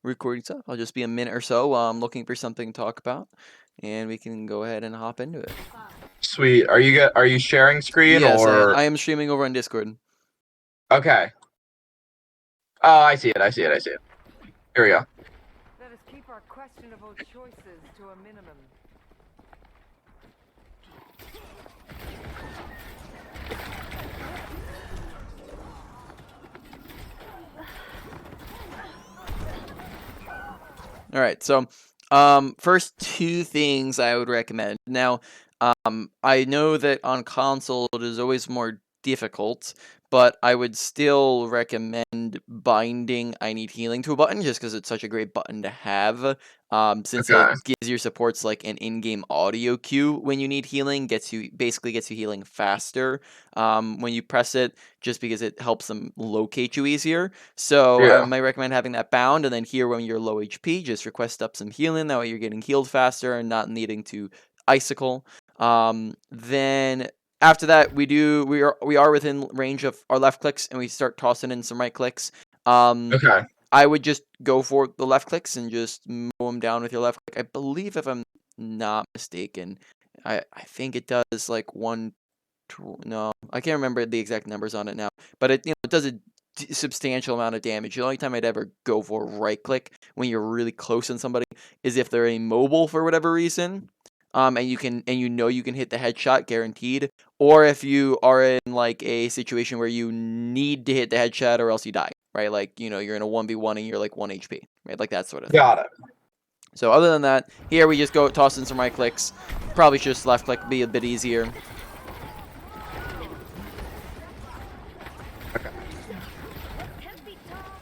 recording stuff. I'll just be a minute or so while I'm looking for something to talk about, and we can go ahead and hop into it. Sweet. Are you sharing screen Yes, or? I am streaming over on Discord. Okay. Oh, I see it. I see it. I see it. Here we go. Let us keep our questionable choices to a minimum. All right, so first two things I would recommend. Now, I know that on console it is always more difficult, but I would still recommend binding I need healing to a button just because it's such a great button to have. Since it Okay. gives your supports like an in-game audio cue when you need healing, basically gets you healing faster when you press it, just because it helps them locate you easier. So I Yeah. might recommend having that bound, and then here when you're low HP, just request up some healing. That way you're getting healed faster and not needing to icicle. Then after that, we are within range of our left clicks, and we start tossing in some right clicks. Okay. I would just go for the left clicks and just mow them down with your left click. I believe, if I'm not mistaken, I think it does like one. No, I can't remember the exact numbers on it now, but it does a substantial amount of damage. The only time I'd ever go for right click when you're really close on somebody is if they're immobile for whatever reason, and you can hit the headshot guaranteed, or if you are in like a situation where you need to hit the headshot or else you die, right? Like you're in a 1v1 and you're like 1 HP, right? Like that sort of thing. Got it. So other than that, here we just go toss in some right clicks. Probably just left click be a bit easier. Okay.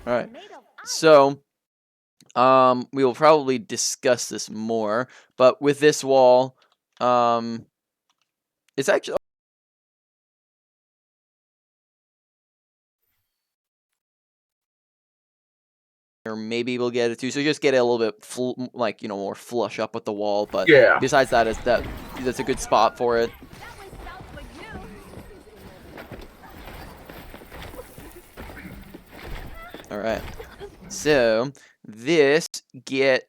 All right. So, we will probably discuss this more, but with this wall, it's actually, or maybe we'll get it too. So just get it a little bit more flush up with the wall. But Yeah. besides that, that's a good spot for it. All right. So this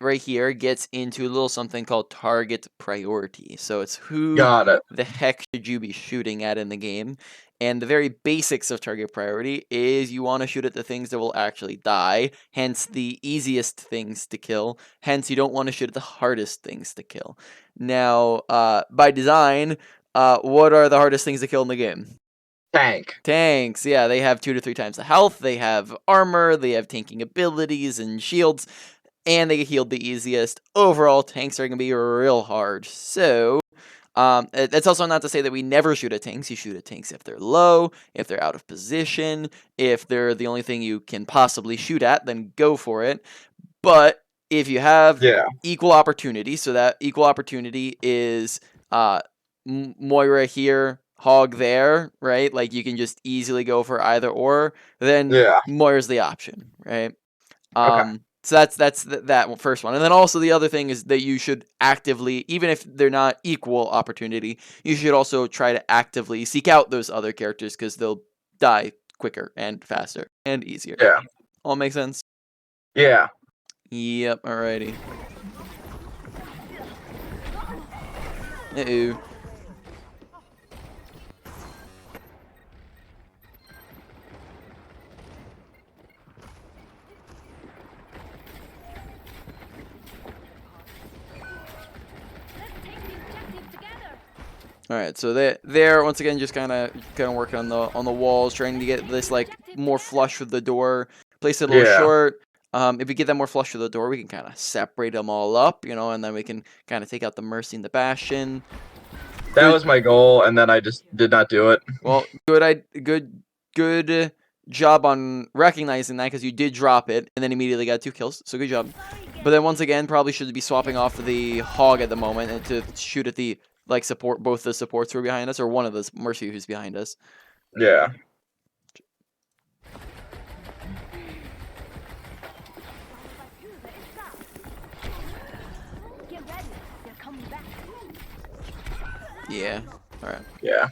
right here gets into a little something called target priority. So it's who Got it. the heck should you be shooting at in the game? And the very basics of target priority is you want to shoot at the things that will actually die, hence the easiest things to kill. Hence, you don't want to shoot at the hardest things to kill. Now, by design, what are the hardest things to kill in the game? Tank. Tanks, yeah, they have 2 to 3 times the health, they have armor, they have tanking abilities and shields, and they get healed the easiest. Overall, tanks are going to be real hard. So, it's also not to say that we never shoot at tanks. You shoot at tanks if they're low, if they're out of position, if they're the only thing you can possibly shoot at, then go for it. But if you have equal opportunity, so that equal opportunity is Moira here, Hog there, right? Like you can just easily go for either or. Then Yeah. Moira's the option, right? Okay. So that's that first one, and then also the other thing is that you should actively, even if they're not equal opportunity, you should also try to actively seek out those other characters because they'll die quicker and faster and easier. Yeah. All make sense? Yeah. Yep. Alrighty. Uh-oh. Alright, so they're once again just kind of working on the walls, trying to get this like more flush with the door. Place it a little short. If we get them more flush with the door, we can kind of separate them all up, and then we can kind of take out the Mercy and the Bastion. That was my goal, and then I just did not do it. Well, good job on recognizing that, because you did drop it and then immediately got 2 kills. So good job. But then once again, probably should be swapping off the Hog at the moment and to shoot at the support, both the supports who are behind us, or one of the Mercy who's behind us. Yeah. Yeah. All right. Yeah.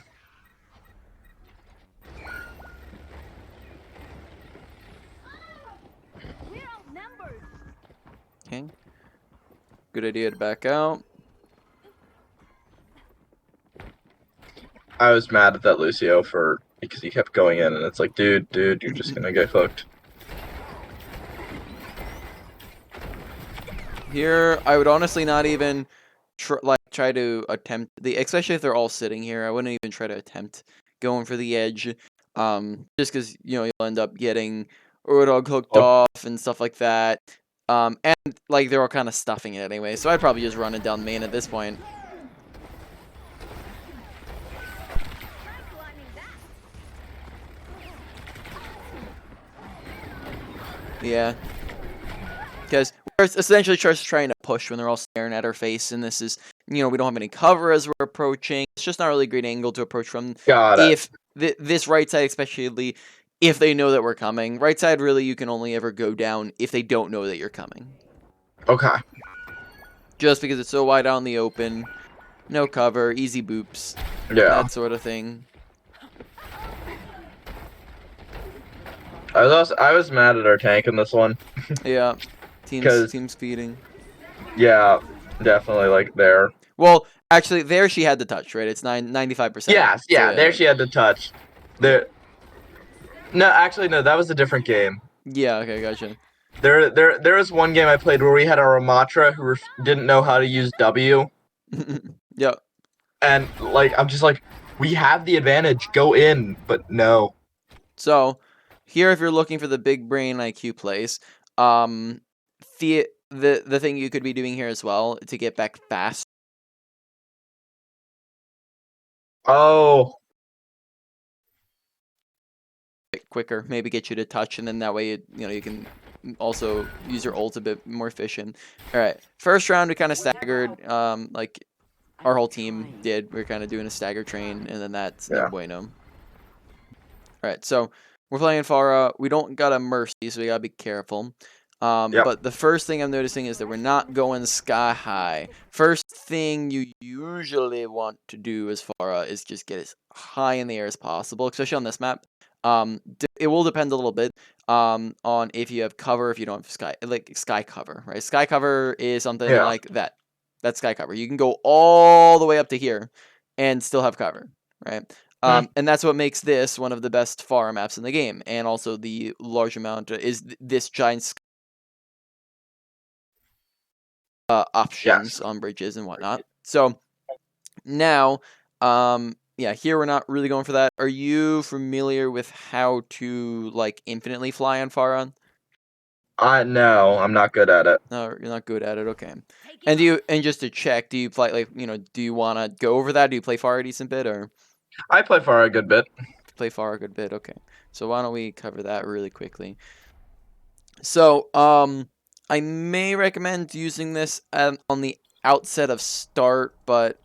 Okay. Good idea to back out. I was mad at that Lucio because he kept going in, and it's like, dude, you're just gonna get hooked. Here, I would honestly not even try to attempt especially if they're all sitting here. I wouldn't even try to attempt going for the edge, just because you'll end up getting Roadhog hooked Oh. off and stuff like that. And like they're all kind of stuffing it anyway, so I'd probably just run it down main at this point. Yeah. Because we're essentially just trying to push when they're all staring at our face, and this is, we don't have any cover as we're approaching. It's just not really a great angle to approach from. Got it. If this right side, especially if they know that we're coming. Right side, really, you can only ever go down if they don't know that you're coming. Okay. Just because it's so wide out in the open, no cover, easy boops, Yeah. that sort of thing. I was mad at our tank in this one. Yeah, teams feeding. Yeah, definitely like there. Well, actually, there she had the touch, right? It's 95%. Yeah, So, there she had the touch. There. No, actually, no, that was a different game. Yeah, okay, gotcha. There was one game I played where we had a Ramatra who didn't know how to use W. Yep. And like I'm just like, we have the advantage, go in, but no. So, here if you're looking for the big brain IQ plays, the thing you could be doing here as well to get back fast. Oh. Quicker, maybe get you to touch, and then that way you can also use your ult a bit more efficient. All right, first round we kind of staggered, like our whole team did. We're kind of doing a stagger train, and then that's no bueno. All right, so we're playing Pharah. We don't got a mercy, so we gotta be careful. But the first thing I'm noticing is that we're not going sky high. First thing you usually want to do as Pharah is just get as high in the air as possible, especially on this map. It will depend a little bit on if you have cover, if you don't have sky cover, right? Sky cover is something like that. That's sky cover. You can go all the way up to here and still have cover, right? And that's what makes this one of the best Pharah maps in the game, and also the large amount is this giant options on bridges and whatnot. So now, yeah, here we're not really going for that. Are you familiar with how to like infinitely fly on Pharah? No, I'm not good at it. No, you're not good at it. Okay. And just to check, do you play do you want to go over that? Do you play Pharah a decent bit, or? I play Pharah a good bit. Play Pharah a good bit. Okay. So why don't we cover that really quickly? So, I may recommend using this on the outset of start, but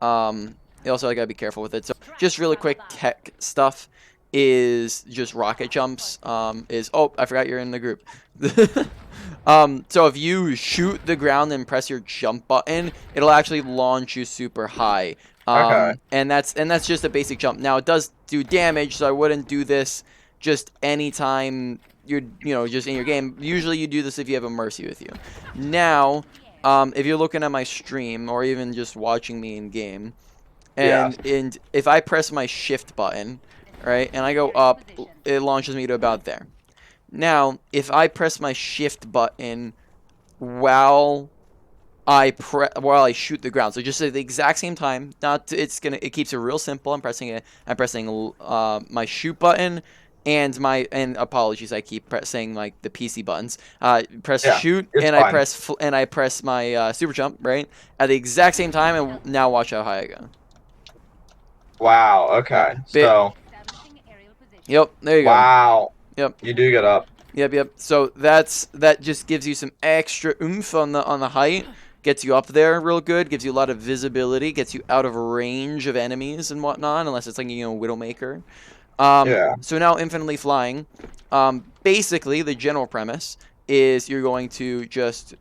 you also gotta be careful with it. So just really quick tech stuff is just rocket jumps. Oh, I forgot you're in the group. So if you shoot the ground and press your jump button, it'll actually launch you super high. Okay. And that's just a basic jump. Now it does do damage, so I wouldn't do this just anytime you're just in your game. Usually you do this if you have a mercy with you. Now, if you're looking at my stream or even just watching me in game, and if I press my shift button, right, and I go up, it launches me to about there. Now, if I press my shift button while I shoot the ground, so just at the exact same time, it keeps it real simple. I'm pressing my shoot button and apologies, I keep saying like the PC buttons. Press shoot and I press my super jump, right, at the exact same time, and now watch how high I go. Wow. Okay. So. Yep. There you go. Wow. Yep. You do get up. Yep. So that just gives you some extra oomph on the height. Gets you up there real good. Gives you a lot of visibility. Gets you out of range of enemies and whatnot, unless it's like Widowmaker. So now infinitely flying. Basically, the general premise is you're going to just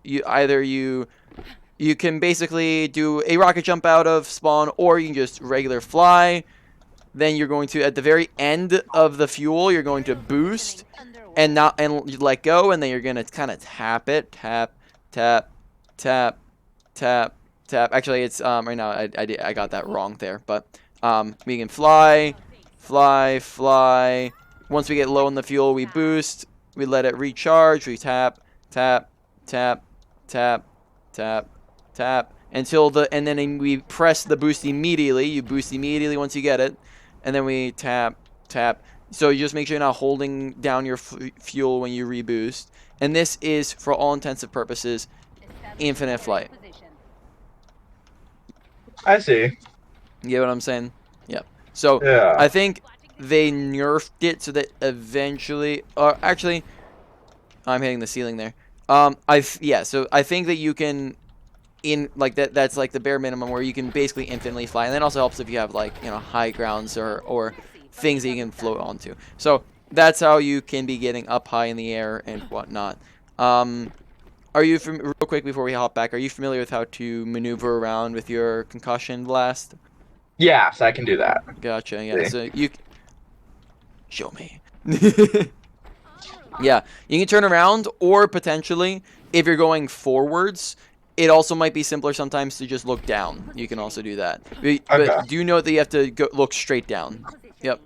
you can basically do a rocket jump out of spawn, or you can just regular fly. Then you're going to, at the very end of the fuel, you're going to boost and let go, and then you're going to kind of tap, tap, tap, tap, tap. Actually, it's right now I got that wrong there, but we can fly, fly, fly. Once we get low on the fuel, we boost. We let it recharge. We tap, tap, tap, tap, tap, tap until and then we press the boost immediately. You boost immediately once you get it, and then we tap, tap. So you just make sure you're not holding down your fuel when you reboost. And this is, for all intensive purposes, infinite flight. I see. You get what I'm saying? Yep. So Yeah. I think they nerfed it so that eventually, or actually, I'm hitting the ceiling there. Yeah. So I think that you can, like that's like the bare minimum where you can basically infinitely fly, and that also helps if you have like high grounds or things that you can float onto. So that's how you can be getting up high in the air and whatnot. Are you real quick before we hop back? Are you familiar with how to maneuver around with your concussion blast? Yes, I can do that. Gotcha. Yeah. See? So you show me. Yeah, you can turn around, or potentially, if you're going forwards, it also might be simpler sometimes to just look down. You can also do that. Okay. But do note that you have to look straight down. Yep.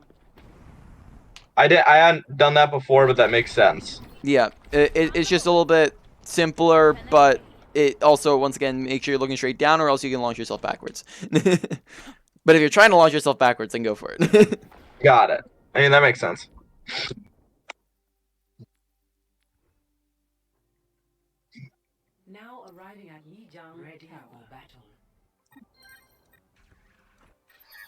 I hadn't done that before, but that makes sense. Yeah, it's just a little bit simpler, but it also, once again, make sure you're looking straight down, or else you can launch yourself backwards. But if you're trying to launch yourself backwards, then go for it. Got it. I mean, that makes sense. Now arriving at Yijiang, ready for battle.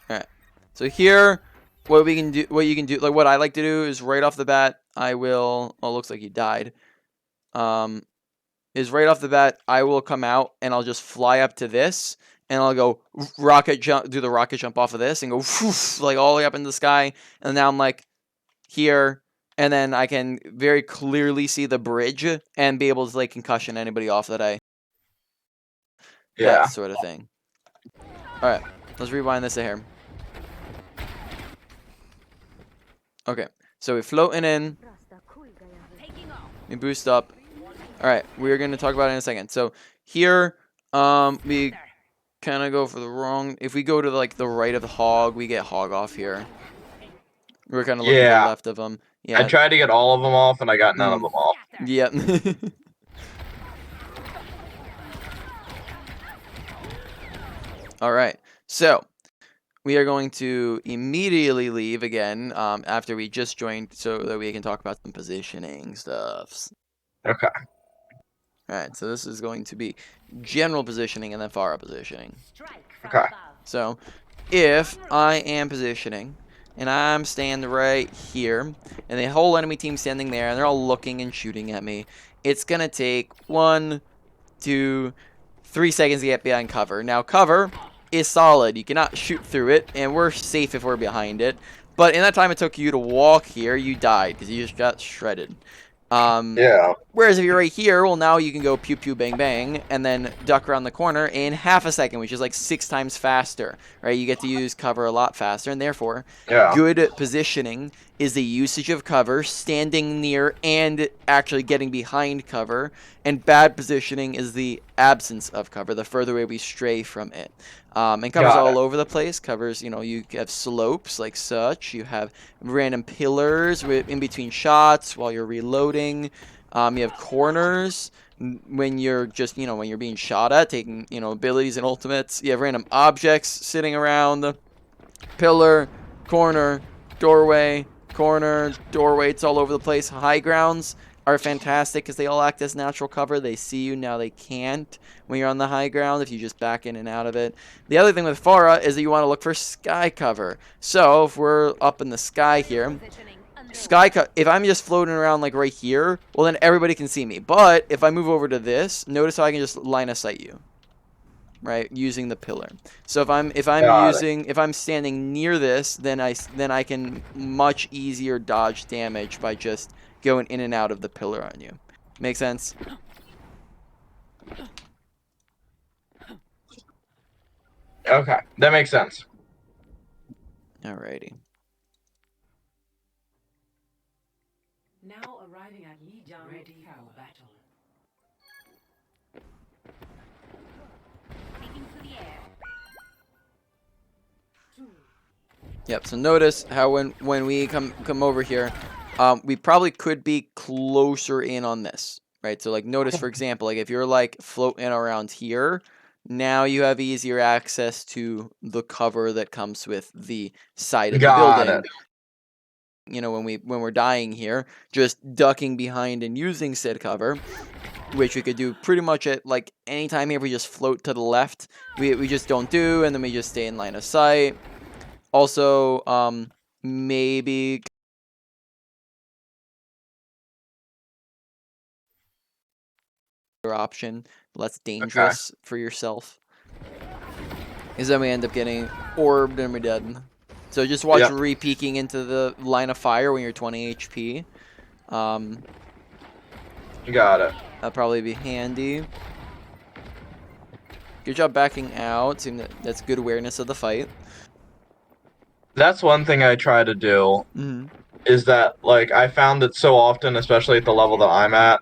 Alright. So here, what you can do, like what I like to do is right off the bat, I will, oh, looks like he died. Is right off the bat, I will come out and I'll just fly up to this, and I'll go rocket jump, do the rocket jump off of this, and go whoosh, like all the way up in the sky, and now I'm like here, and then I can very clearly see the bridge and be able to like concussion anybody off that Yeah. that sort of thing. All right, let's rewind this a hair. Okay, so we're floating in. We boost up. All right, we're going to talk about it in a second. So here, we kind of go for the wrong. If we go to like the right of the hog, we get hog off here. We're kind of looking to the left of them. Yeah. I tried to get all of them off, and I got none of them off. Yep. All right. So we are going to immediately leave again after we just joined, so that we can talk about some positioning stuffs. Okay. Alright, so this is going to be general positioning and then Pharah positioning. Okay. So, if I am positioning, and I'm standing right here, and the whole enemy team's standing there, and they're all looking and shooting at me, it's going to take 1, 2, 3 seconds to get behind cover. Now, cover is solid. You cannot shoot through it, and we're safe if we're behind it. But in that time it took you to walk here, you died, because you just got shredded. Yeah. Whereas if you're right here, well, now you can go pew pew bang bang and then duck around the corner in half a second, which is like 6 times faster, right? You get to use cover a lot faster, and therefore, good positioning is the usage of cover, standing near and actually getting behind cover, and bad positioning is the absence of cover, the further away we stray from it. And cover's all over the place. Covers, you have slopes like such. You have random pillars in between shots while you're reloading. You have corners when you're just, when you're being shot at, taking, abilities and ultimates. You have random objects sitting around. Pillar, corner, doorway, corner, doorway. It's all over the place. High grounds are fantastic because they all act as natural cover. They see you, now they can't when you're on the high ground if you just back in and out of it. The other thing with Pharah is that you want to look for sky cover. So if we're up in the sky here, if I'm just floating around like right here, well then everybody can see me. But if I move over to this, notice how I can just line of sight you, right, using the pillar. So if I'm standing near this, then I can much easier dodge damage by just going in and out of the pillar on you. Make sense? Okay, that makes sense. Alrighty. Now arriving at Yijiang, ready for battle. Yep. So notice how when we come over here, we probably could be closer in on this, right? So like notice for example, like if you're like floating around here, now you have easier access to the cover that comes with the side of the Got building. it. You know, when we're dying here, just ducking behind and using said cover, which we could do pretty much at like any time here. We just float to the left. We just don't do, and then we just stay in line of sight. Also, maybe option less dangerous for yourself, is then we end up getting orbed and we're dead. So just watch Yep. re-peeking into the line of fire when you're 20 HP. Got it. That'll probably be handy. Good job backing out. Seems that's good awareness of the fight. That's one thing I try to do. Mm-hmm. Is that like I found that so often, especially at the level that I'm at,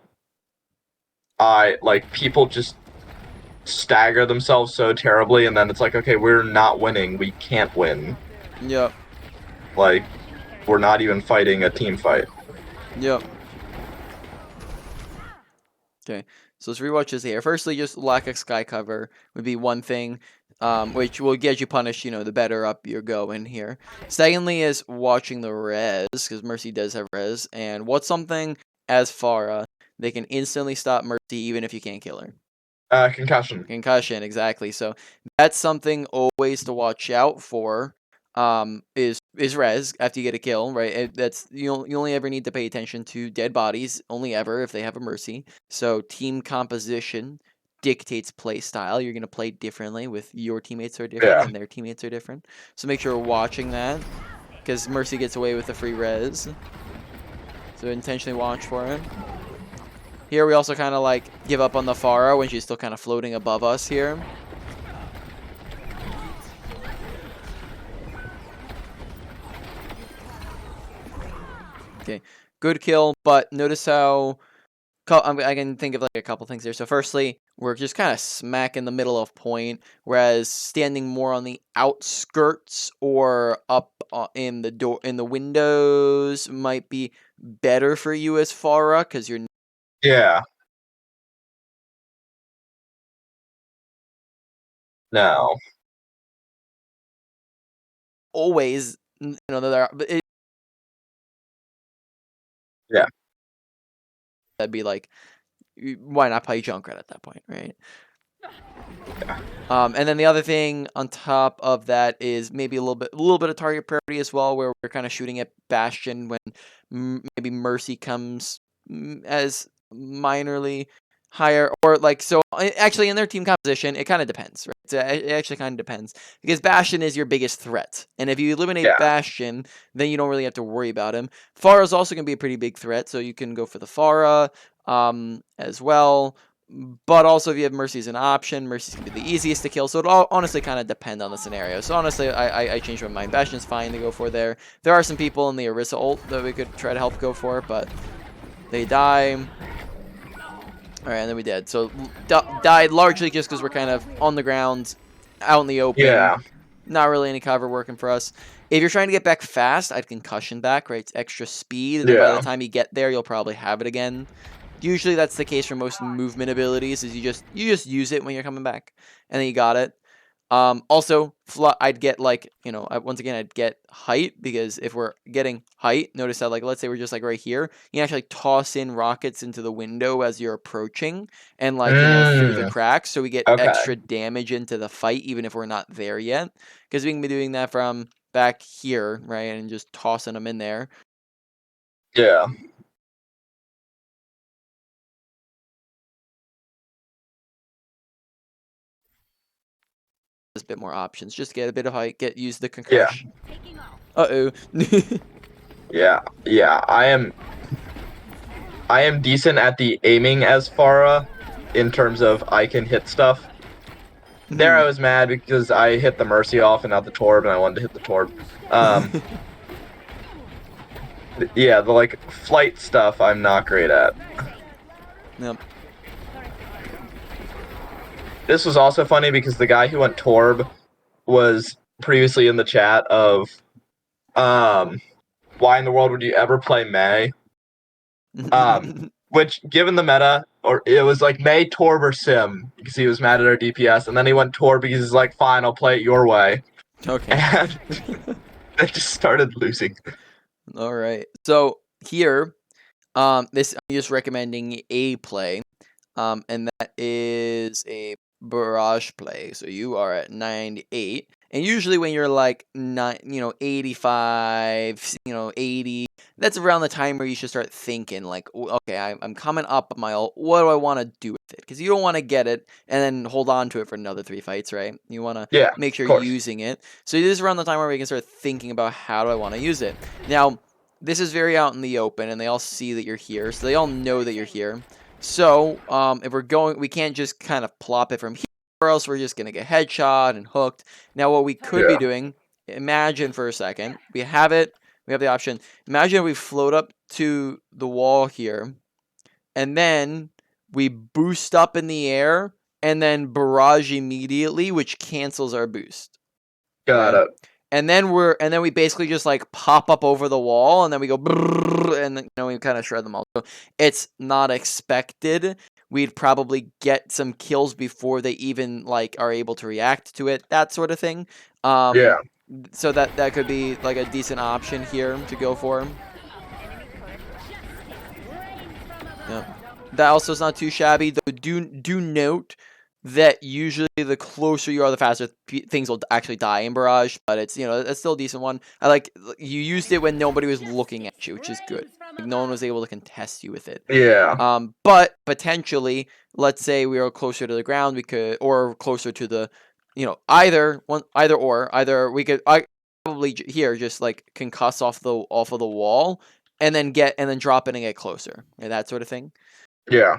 people just stagger themselves so terribly, and then it's like, okay, we're not winning. We can't win. Yep. Like, we're not even fighting a team fight. Yep. Okay, so let's rewatch this here. Firstly, just lack of sky cover would be one thing, which will get you punished, you know, the better up you go in here. Secondly is watching the res, because Mercy does have res, and what's something as Pharah, they can instantly stop Mercy even if you can't kill her. Concussion. Concussion, exactly. So that's something always to watch out for. Is res after you get a kill, right? That's you only ever need to pay attention to dead bodies, only ever if they have a mercy. So team composition dictates play style. You're gonna play differently with your teammates are different and their teammates are different. So make sure we're watching that, because mercy gets away with the free res. So intentionally watch for it. Here we also kind of like give up on the Pharah when she's still kind of floating above us here. Okay, good kill, but notice how I can think of like a couple things here. So firstly, we're just kind of smack in the middle of point, whereas standing more on the outskirts or up in the windows might be better for you as Pharah, because you're No. always, you know, that'd be like, why not play Junkrat at that point, right? And then the other thing on top of that is maybe a little bit of target priority as well, where we're kind of shooting at Bastion when maybe Mercy comes as minorly higher, or like, so actually in their team composition it kind of depends, right? So it actually kind of depends, because Bastion is your biggest threat, and if you eliminate Bastion, then you don't really have to worry about him. Pharah is also going to be a pretty big threat, so you can go for the Pharah as well. But also, if you have Mercy as an option, Mercy's going to be the easiest to kill. So it all honestly kind of depend on the scenario. So honestly, I changed my mind. Bastion's fine to go for there. There are some people in the Orisa ult that we could try to help go for, but they die. Alright, and then we did. So died largely just because we're kind of on the ground, out in the open. Yeah. Not really any cover working for us. If you're trying to get back fast, I'd concussion back, right? It's extra speed. And then by the time you get there, you'll probably have it again. Usually that's the case for most movement abilities, is you just use it when you're coming back, and then you got it. Also, I'd get like, you know, once again, I'd get height, because if we're getting height, notice how, like, let's say we're just like right here, you actually toss in rockets into the window as you're approaching, and like, you know, through the cracks, so we get extra damage into the fight even if we're not there yet, because we can be doing that from back here, right, and just tossing them in there. Yeah. A bit more options, just get a bit of height, use the concussion. Uh-oh. Yeah, I am decent at the aiming as Pharah, in terms of I can hit stuff. There I was mad because I hit the Mercy off and not the Torb, and I wanted to hit the Torb. Yeah, the like flight stuff I'm not great at. Yep. This was also funny because the guy who went Torb was previously in the chat of Why in the world would you ever play May? Which, given the meta, or it was like May Torb or Sim because he was mad at our DPS, and then he went Torb because he's like, fine, I'll play it your way, Okay. and they just started losing. All right. So here, this I'm just recommending a play, and that is a barrage play. So you are at 98, and usually when you're like 85, 80, that's around the time where you should start thinking like, okay, I'm coming up my ult. What do I want to do with it? Because you don't want to get it and then hold on to it for another 3 fights, right? You want to Yeah, make sure of you're course. using it. So this is around the time where we can start thinking about how do I want to use it. Now, this is very out in the open, and they all see that you're here, so they all know that you're here. So, if we're going, we can't just kind of plop it from here, or else we're just gonna get headshot and hooked. Now, what we could be Yeah. doing, imagine for a second, we have it, we have the option. Imagine we float up to the wall here, and then we boost up in the air, and then barrage immediately, which cancels our boost. Got Right? it. And then we basically just like pop up over the wall, and then we go brrrr, and then we kind of shred them all. So it's not expected. We'd probably get some kills before they even like are able to react to it, that sort of thing. Yeah. So that could be like a decent option here to go for. Yeah. That also is not too shabby, though. Do note that usually the closer you are, the faster things will actually die in barrage. But it's it's still a decent one. I like you used it when nobody was looking at you, which is good. Like no one was able to contest you with it. Yeah. But potentially, let's say we are closer to the ground, we could, or closer to the, either we could. I probably here just like concuss off of the wall and then drop it and get closer, that sort of thing. Yeah.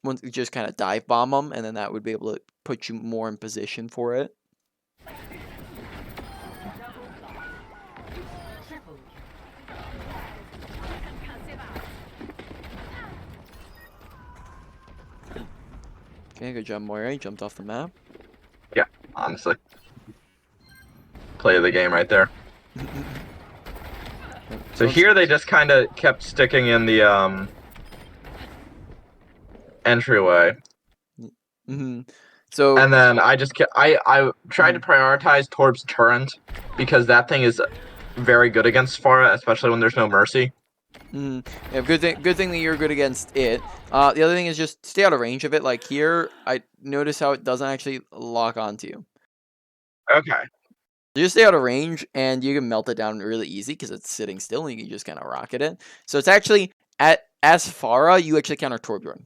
Once you just kind of dive bomb them, and then that would be able to put you more in position for it. Okay, good job, Moira. Jumped off the map. Yeah. Honestly, play of the game right there. So here they just kind of kept sticking in the entryway. So And then I tried to prioritize Torb's turret because that thing is very good against Pharah, especially when there's no mercy. Yeah, good thing that you're good against it. The other thing is just stay out of range of it. Like here, I notice how it doesn't actually lock onto you. Okay. You just stay out of range, and you can melt it down really easy because it's sitting still, and you can just kind of rocket it. So it's actually as Pharah, you actually counter Torbjorn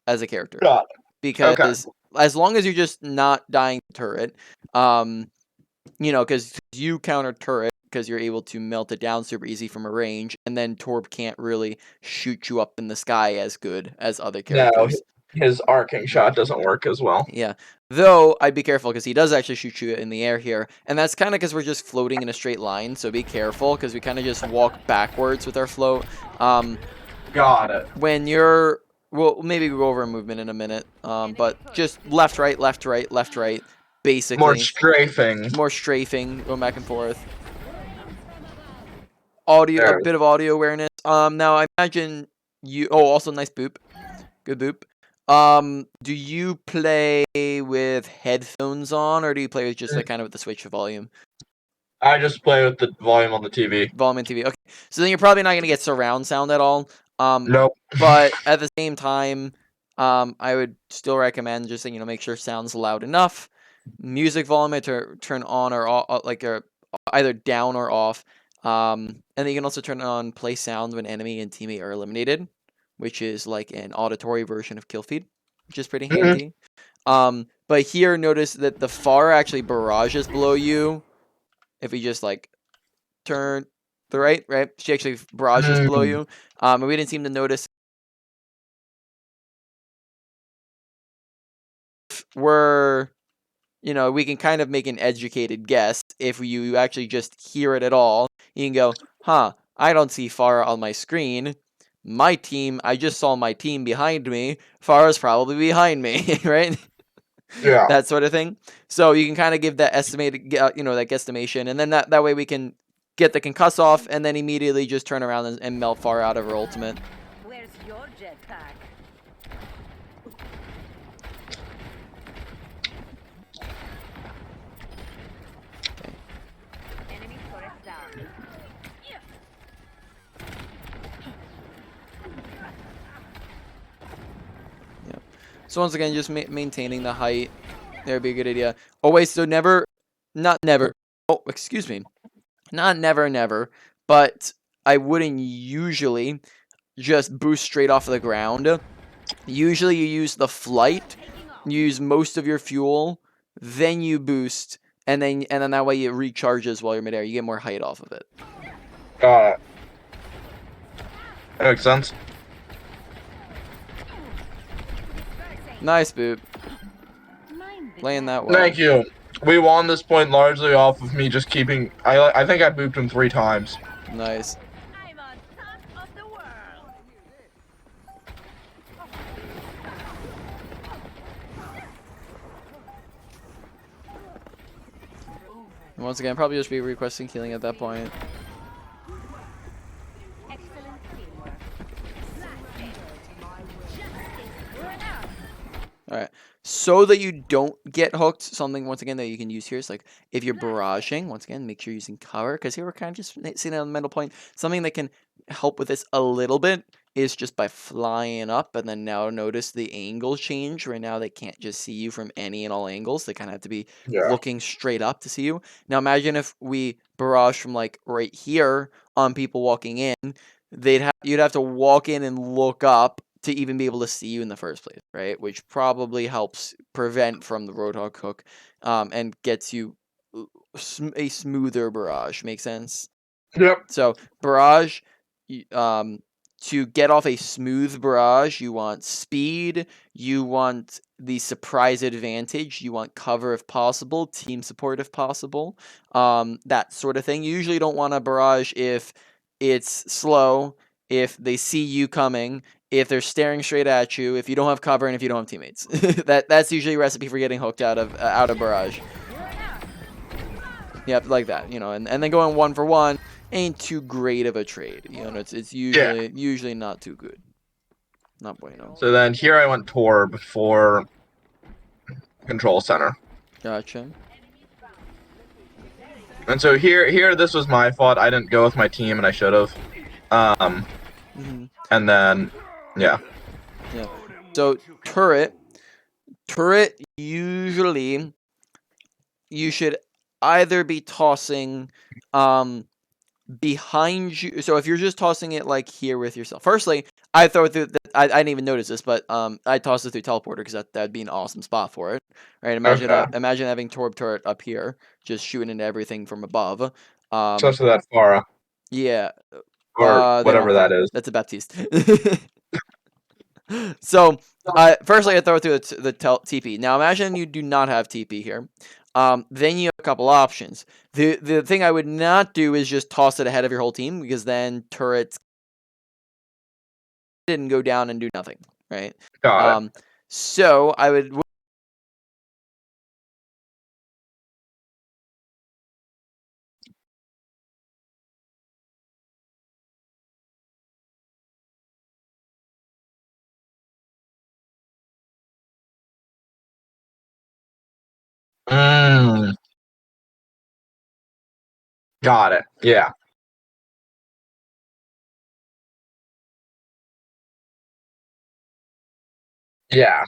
as a character. Got it. Because Okay. as long as you're just not dying to turret, because you counter turret because you're able to melt it down super easy from a range, and then Torb can't really shoot you up in the sky as good as other characters. No, his arcing shot doesn't work as well. Yeah, though I'd be careful because he does actually shoot you in the air here, and that's kind of because we're just floating in a straight line. So be careful because we kind of just walk backwards with our float. Got it. When you're Well, maybe we'll go over movement in a minute. But just left, right, left, right, left, right. Basically, More strafing. More strafing, going back and forth. Audio, There. a bit of audio awareness. Now I imagine you. Oh, also nice boop. Good boop. Do you play with headphones on, or do you play with just like kind of with the switch of volume? I just play with the volume on the TV. Volume and TV. Okay, so then you're probably not gonna get surround sound at all. Nope. But at the same time, I would still recommend just make sure sound's loud enough. Music volume to turn on or off, either down or off. And then you can also turn on play sound when enemy and teammate are eliminated, which is like an auditory version of kill feed, which is pretty handy. But here, notice that the Pharah actually barrages below you. If we just like turn the right, she actually barrages below you. And we didn't seem to notice. We can kind of make an educated guess if you actually just hear it at all. You can go, huh, I don't see Pharah on my screen. My team, I just saw my team behind me. Pharah's probably behind me, right? Yeah. That sort of thing. So you can kind of give that estimated, that guesstimation, and then that way we can get the concuss off, and then immediately just turn around and melt Pharah out of her ultimate. Where's your jetpack? Okay. Enemy turret down. Yep. So once again, just maintaining the height. That would be a good idea. Oh wait, so not never. Oh, excuse me. Not never, but I wouldn't usually just boost straight off of the ground. Usually you use the flight, use most of your fuel, then you boost, and then that way it recharges while you're midair. You get more height off of it. Got it. That makes sense. Nice, Boop. Playing that well. Thank you. We won this point largely off of me just keeping. I think I booped him 3 times. Nice. I'm on top of the world. And once again, probably just be requesting healing at that point. Excellent teamwork. Alright, so that you don't get hooked, something, once again, that you can use here is, like, if you're barraging, once again, make sure you're using cover, because here we're kind of just sitting on the middle point. Something that can help with this a little bit is just by flying up, and then now notice the angle change. Right now, they can't just see you from any and all angles. They kind of have to be looking straight up to see you. Now, imagine if we barrage from, like, right here on people walking in, you'd have to walk in and look up to even be able to see you in the first place, right? Which probably helps prevent from the Roadhog hook, and gets you a smoother barrage. Make sense? Yep. So barrage, to get off a smooth barrage, you want speed, you want the surprise advantage, you want cover if possible, team support if possible, that sort of thing. You usually don't want a barrage if it's slow, if they see you coming, if they're staring straight at you, if you don't have cover, and if you don't have teammates. That's usually a recipe for getting hooked out of barrage. Yep, like that, and then going 1-for-1 ain't too great of a trade. It's usually not too good. Not bueno. So then here I went Torb for control center. Gotcha. And so here this was my fault. I didn't go with my team and I should have. And then yeah. So turret usually you should either be tossing behind you. So if you're just tossing it like here with yourself, firstly, I throw it through. I didn't even notice this, but I toss it through teleporter because that'd be an awesome spot for it, right? Imagine having Torb turret up here, just shooting into everything from above. Especially that Pharah. Yeah. Or whatever that is. That's a Baptiste. So, firstly, I throw it through the TP. Now, imagine you do not have TP here. Then you have a couple options. The thing I would not do is just toss it ahead of your whole team, because then turrets didn't go down and do nothing, right? Got it. So I would. Got it. Yeah. Yeah.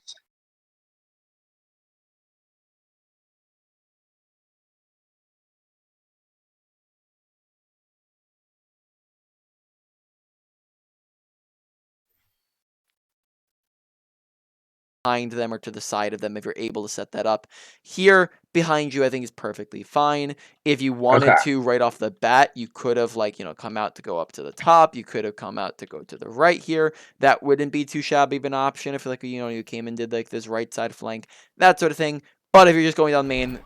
Behind them or to the side of them if you're able to set that up. Here, behind you, I think is perfectly fine. If you wanted to right off the bat, you could have come out to go up to the top. You could have come out to go to the right here. That wouldn't be too shabby of an option if you came and did like this right side flank, that sort of thing. But if you're just going down main,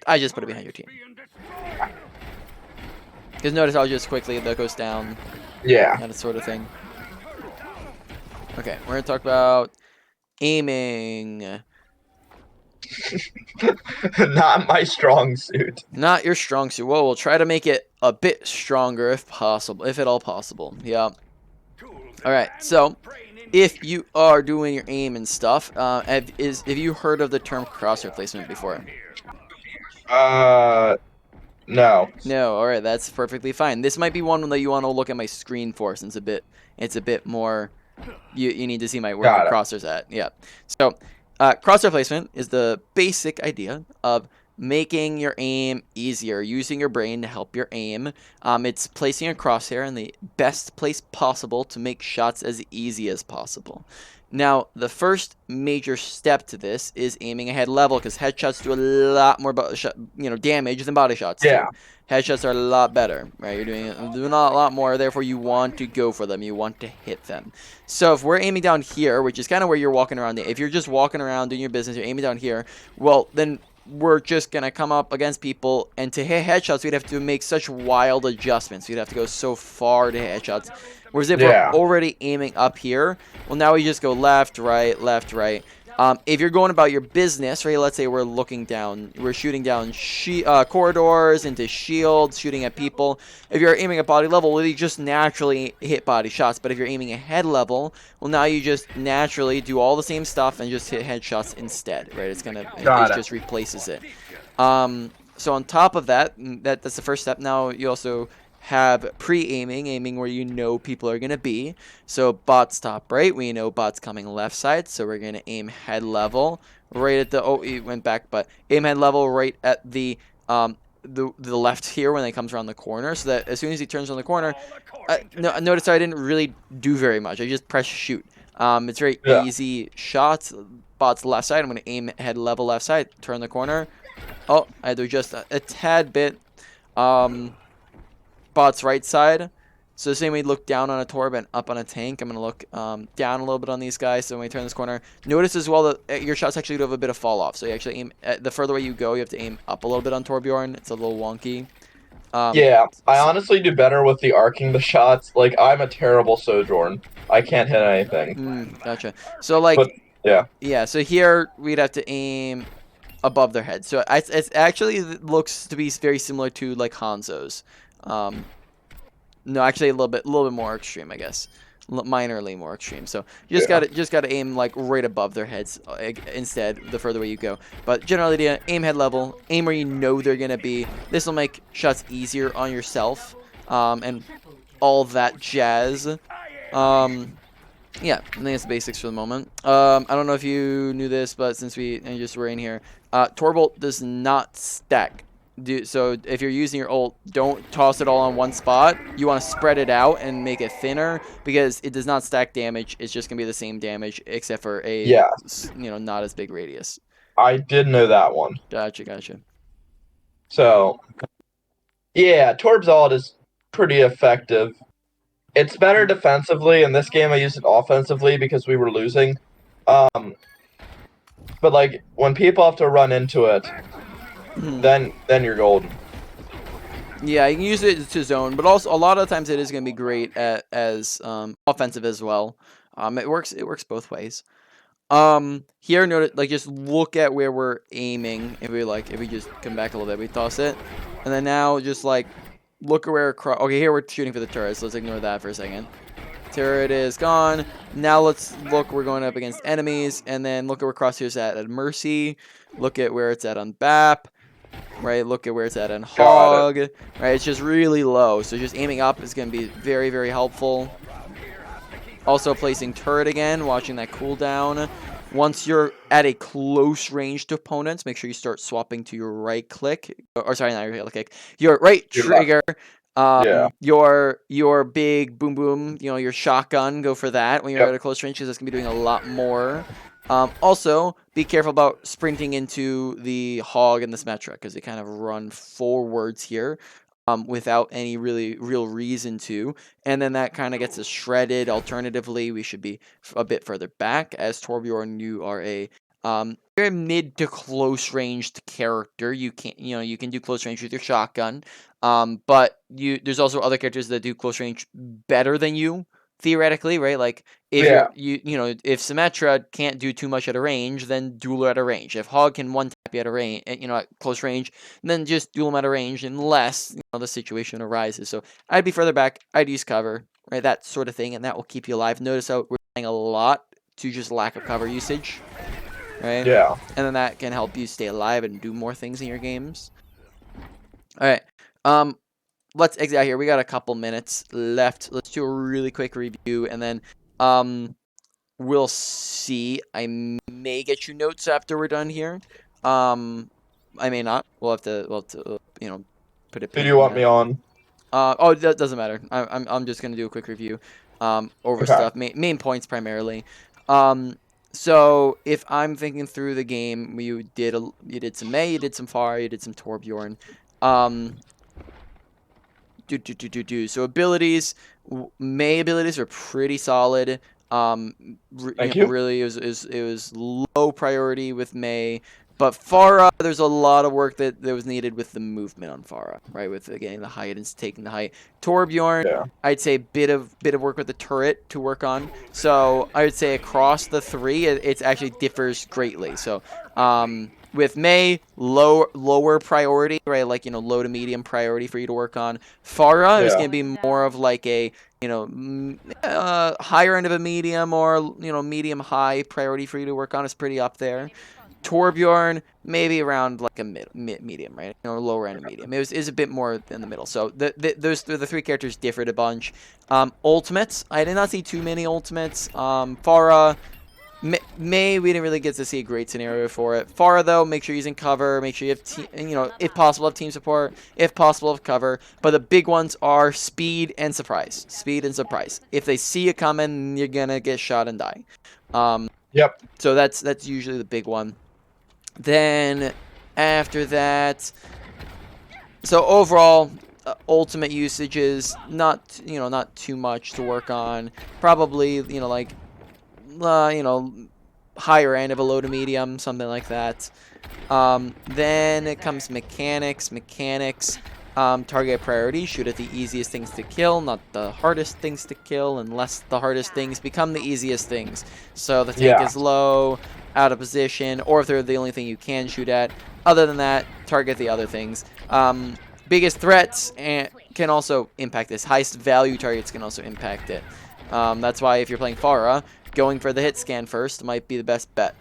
I just put it behind your team. Because notice how just quickly that goes down. Yeah. That sort of thing. Okay, we're going to talk about aiming. Not my strong suit. Not your strong suit. Well, we'll try to make it a bit stronger if possible, if at all possible. Yeah. All right. So, if you are doing your aim and stuff, have you heard of the term crosshair placement before? No. No. All right. That's perfectly fine. This might be one that you want to look at my screen for, since it's a bit more. You need to see where my Got it. crosser's at. Yeah. So, crosshair placement is the basic idea of making your aim easier, using your brain to help your aim. It's placing a crosshair in the best place possible to make shots as easy as possible. Now, the first major step to this is aiming a head level, because headshots do a lot more damage than body shots Yeah. do. Headshots are a lot better, right? You're doing a lot more, therefore you want to go for them. You want to hit them. So if we're aiming down here, which is kind of where you're walking around, if you're just walking around doing your business, you're aiming down here, well, then we're just going to come up against people, and to hit headshots, we'd have to make such wild adjustments. We'd have to go so far to hit headshots. Whereas if we're already aiming up here, well, now we just go left, right, left, right. If you're going about your business, right, let's say we're looking down, we're shooting down corridors, into shields, shooting at people. If you're aiming at body level, well, you just naturally hit body shots. But if you're aiming at head level, well, now you just naturally do all the same stuff and just hit headshots instead, right? It just replaces it. So on top of that, that's the first step. Now you also have aiming where you know people are going to be. So bots top right, we know bots coming left side, so we're going to aim head level right at the, oh, he went back, but aim head level right at the left here when it comes around the corner, so that as soon as he turns on the corner, notice I didn't really do very much. I just press shoot. It's very easy shots. Bots left side, I'm going to aim head level left side, turn the corner. Oh, I do just a tad bit. Bot's right side. So the same way you look down on a Torb and up on a tank, I'm going to look down a little bit on these guys. So when we turn this corner, notice as well that your shots actually do have a bit of fall off. So you actually aim, the further away you go, you have to aim up a little bit on Torbjorn. It's a little wonky. Yeah, I honestly do better with the arcing the shots. Like, I'm a terrible Sojourn. I can't hit anything. Gotcha. So, like, but, yeah, so here we'd have to aim above their head. So it's actually looks to be very similar to, like, Hanzo's. No, actually a little bit more extreme, I guess. Minorly more extreme. So you just gotta aim like right above their heads instead. The further away you go, but generally, aim head level, aim where you know they're gonna be. This will make shots easier on yourself, and all that jazz. Yeah, I think that's the basics for the moment. I don't know if you knew this, but since we just were in here, Torbolt does not stack. So if you're using your ult, don't toss it all on one spot. You want to spread it out and make it thinner, because it does not stack damage. It's just gonna be the same damage except for a not as big radius. I did know that one. Gotcha. So yeah, Torb's ult is pretty effective. It's better defensively. In this game, I used it offensively because we were losing. But like when people have to run into it, then you're golden. Yeah, you can use it to zone, but also a lot of times it is going to be great as offensive as well. It works both ways. Here, notice, like, just look at where we're aiming. If we just come back a little bit, we toss it, and then now just like look at where okay, here we're shooting for the turret, so let's ignore that for a second. Turret is gone. Now let's look. We're going up against enemies, and then look at where Crosshair's at Mercy. Look at where it's at on BAP. Right, look at where it's at on Hog. Right, it's just really low, so just aiming up is going to be very, very helpful. Also placing turret again, watching that cooldown. Once you're at a close range to opponents, make sure you start swapping to your right click. Or sorry, not your right click. Your right trigger. Your big boom boom, your shotgun, go for that when you're at a close range, because that's going to be doing a lot more. Also, be careful about sprinting into the Hog and the Symmetra, because they kind of run forwards here without any real reason to. And then that kind of gets us shredded. Alternatively, we should be a bit further back. As Torbjorn, you are a very mid to close ranged character. You can do close range with your shotgun. But there's also other characters that do close range better than you. theoretically, right? Like if Yeah. if Symmetra can't do too much at a range, then duel her at a range. If Hog can one tap you at a range, at close range, then just duel him at a range unless the situation arises. So I'd be further back. I'd use cover, right? That sort of thing, and that will keep you alive. Notice how we're playing a lot to just lack of cover usage, right? Yeah. And then that can help you stay alive and do more things in your games. All right. Let's exit out here. We got a couple minutes left. Let's do a really quick review, and then we'll see. I may get you notes after we're done here. I may not. We'll have to put a Who pin do you in want that. me on? Oh, that doesn't matter. I'm just gonna do a quick review. Over Okay. stuff, main points primarily. So if I'm thinking through the game, you did some Mei, you did some Pharah, you did some Torbjorn. So abilities, Mei abilities are pretty solid. Thank you. Really, it was low priority with Mei. But Pharah, there's a lot of work that was needed with the movement on Pharah, right? With getting the height and taking the height. Torbjorn, Yeah. I'd say bit of work with the turret to work on. So I would say across the three, it actually differs greatly. So with Mei, lower priority, right? Like low to medium priority for you to work on. Pharah is Yeah. going to be more of like a higher end of a medium or medium high priority for you to work on. Is pretty up there. Torbjorn, maybe around like a medium, right? Lower end of medium. It is a bit more in the middle. So the three characters differed a bunch. Ultimates, I did not see too many ultimates. Pharah, Mei, we didn't really get to see a great scenario for it. Pharah, though, make sure you're using cover. Make sure you have, if possible, have team support. If possible, have cover. But the big ones are speed and surprise. Speed and surprise. If they see you coming, you're gonna get shot and die. Yep. So that's usually the big one. Then after that, so overall, ultimate usage is not too much to work on. Probably higher end of a low to medium, something like that. Then it comes mechanics. Target priority, shoot at the easiest things to kill, not the hardest things to kill, unless the hardest things become the easiest things. So the tank is low, out of position, or if they're the only thing you can shoot at. Other than that, target the other things. Biggest threats can also impact this. Highest value targets can also impact it. That's why if you're playing Pharah, going for the hit scan first might be the best bet.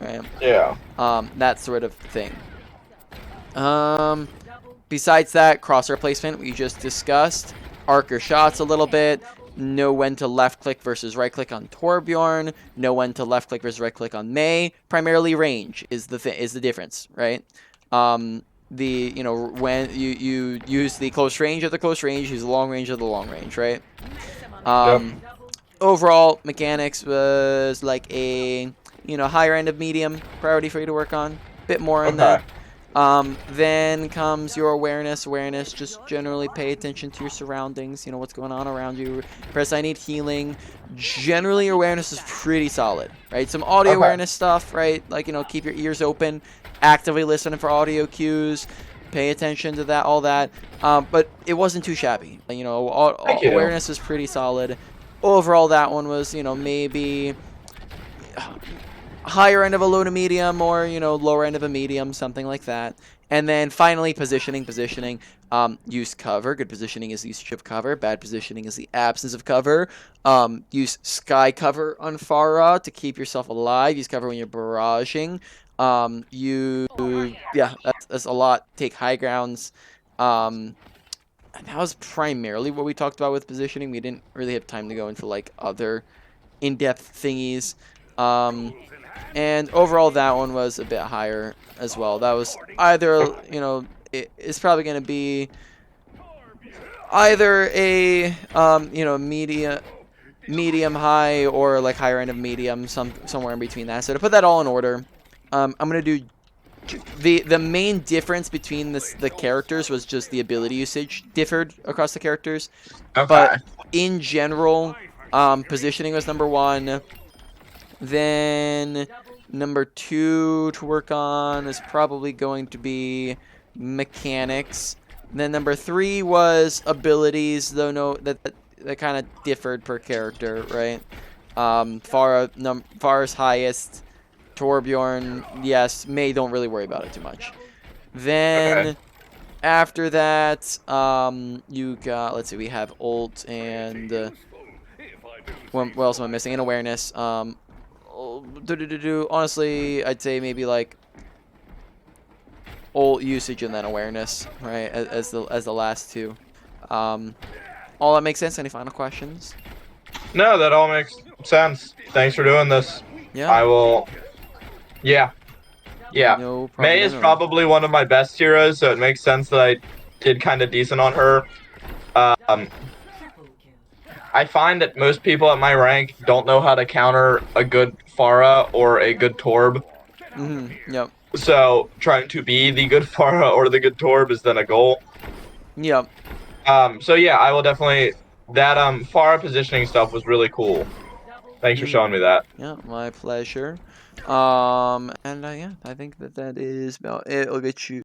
Right? Yeah. That sort of thing. Besides that, crosshair placement we just discussed. Arc your shots a little bit. Know when to left click versus right click on Torbjorn. Know when to left click versus right click on Mei. Primarily range is the difference, right? When you use the close range of the close range, use the long range of the long range, right? Overall mechanics was like a higher end of medium priority for you to work on. Bit more in that. Then comes your awareness. Awareness, just generally pay attention to your surroundings, what's going on around you. Press I need healing. Generally, your awareness is pretty solid, right? Some audio awareness stuff, right? Like, keep your ears open, actively listening for audio cues, pay attention to that, all that. But it wasn't too shabby. Awareness is pretty solid. Overall, that one was, maybe higher end of a low to medium or, lower end of a medium, something like that. And then finally, positioning. Use cover. Good positioning is the usage of cover. Bad positioning is the absence of cover. Use sky cover on Pharah to keep yourself alive. Use cover when you're barraging. That's a lot. Take high grounds. And that was primarily what we talked about with positioning. We didn't really have time to go into like other in-depth thingies. And overall, that one was a bit higher as well. That was either, it's probably going to be either a, medium high or like higher end of medium, somewhere in between that. So to put that all in order, I'm going to do the main difference between the characters was just the ability usage differed across the characters. But in general, positioning was number one. Then number two to work on is probably going to be mechanics. And then number three was abilities, though kind of differed per character, right? Pharah's highest. Torbjorn, yes. May don't really worry about it too much. Then Okay. after that, you got, let's see, we have ult and what else am I missing? And awareness. Honestly, I'd say maybe like ult usage and then awareness, right? As the last two. All that makes sense. Any final questions? No, that all makes sense. Thanks for doing this. Yeah. I will. Yeah. Yeah. No May is problemo. probably one of my best heroes, so it makes sense that I did kind of decent on her. I find that most people at my rank don't know how to counter a good Pharah or a good Torb. Yep. So trying to be the good Pharah or the good Torb is then a goal. Yep. So yeah, I will definitely. That Pharah positioning stuff was really cool. Thanks for showing me that. Yeah, my pleasure. And yeah, I think that is about it. I'll get you.